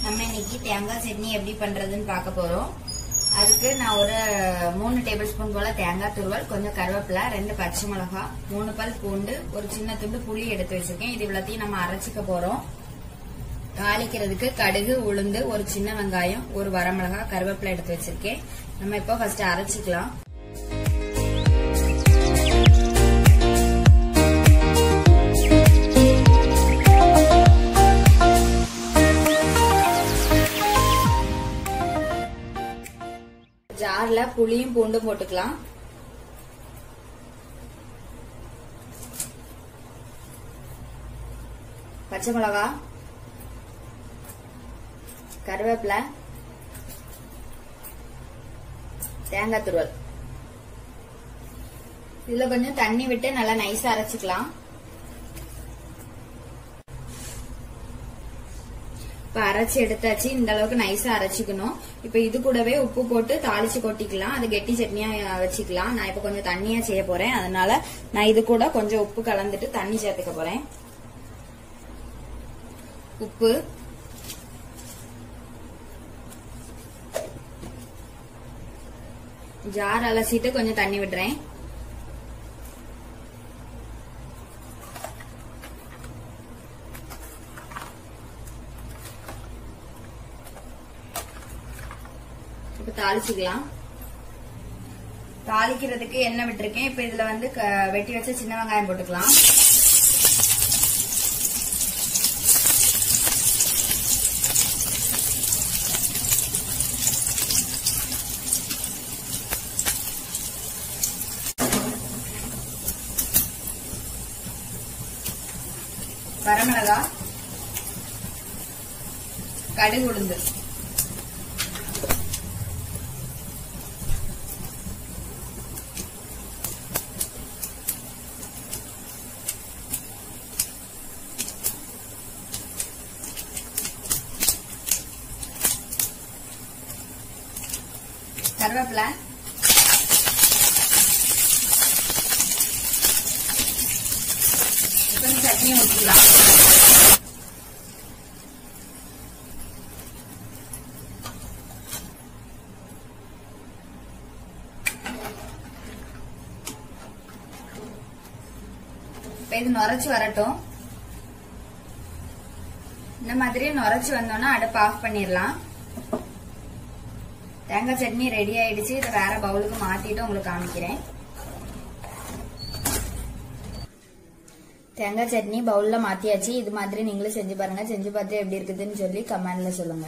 நம்ம இன்னைக்கு தேங்காய் சட்னி எப்படி பண்றதுன்னு பார்க்க போறோம். அதுக்கு நான் ஒரு 3 டேபிள் ஸ்பூன் போல தேங்காய் துருவல், கொஞ்சம் கருவேப்பிலை, 2 பச்சை மிளகாய், 3 பல் பூண்டு, ஒரு சின்ன துண்டு புளி எடுத்து வச்சிருக்கேன். இது இவ்வளத்தையும் நம்ம அரைச்சிக்க போறோம். தாளிக்கிறதுக்கு கடுகு, உளுந்து, ஒரு சின்ன வெங்காயம், ஒரு வரமிளகாய், கருவேப்பிலை எடுத்து வச்சிருக்கேன். நம்ம இப்போ ஃபர்ஸ்ட் அரைச்சிக்கலாம். ஜார்ல புளியும் பூண்டும் போட்டுக்கலாம். பச்சை மிளகாய், கருவேப்பிலை, தேங்காய் துருவல். இதுல கொஞ்சம் தண்ணி விட்டு நல்லா நைஸா அரைச்சிக்கலாம். இப்ப அரைச்சி எடுத்தாச்சு. இந்த அளவுக்கு நைஸா அரைச்சிக்கணும். இப்ப இது கூடவே உப்பு போட்டு தாளிச்சு கொட்டிக்கலாம். அது கெட்டி சட்னியா வச்சுக்கலாம். நான் இப்ப கொஞ்சம் தண்ணியா செய்ய போறேன். அதனால நான் இது கூட கொஞ்சம் உப்பு கலந்துட்டு தண்ணி சேர்த்துக்க போறேன். உப்பு, ஜார் அலசிட்டு கொஞ்சம் தண்ணி விடுறேன். இப்ப தாளிச்சுக்கலாம். தாளிக்கிறதுக்கு எண்ணெய் விட்டுருக்கேன். இப்ப இதுல வந்து வெட்டி வச்ச சின்ன வெங்காயம் போட்டுக்கலாம். வரமிளகாய், கடுகு, உளுந்து, கருவேப்பிலை, கொஞ்சம் சட்னி ஊற்றிக்கலாம். இப்ப இது நுரைச்சு வரட்டும். இந்த மாதிரி நுரைச்சு வந்தோம்னா அடுப்பு ஆஃப் பண்ணிடலாம். தேங்காய் சட்னி ரெடி ஆயிடுச்சு. இதை வேற பவுலுக்கு மாத்திட்டு உங்களுக்கு காமிக்கிறேன். தேங்காய் சட்னி பவுல்ல மாத்தியாச்சு. இது மாதிரி நீங்களும் செஞ்சு பாருங்க. செஞ்சு பார்த்து எப்படி இருக்குதுன்னு சொல்லி கமெண்ட்ல சொல்லுங்க.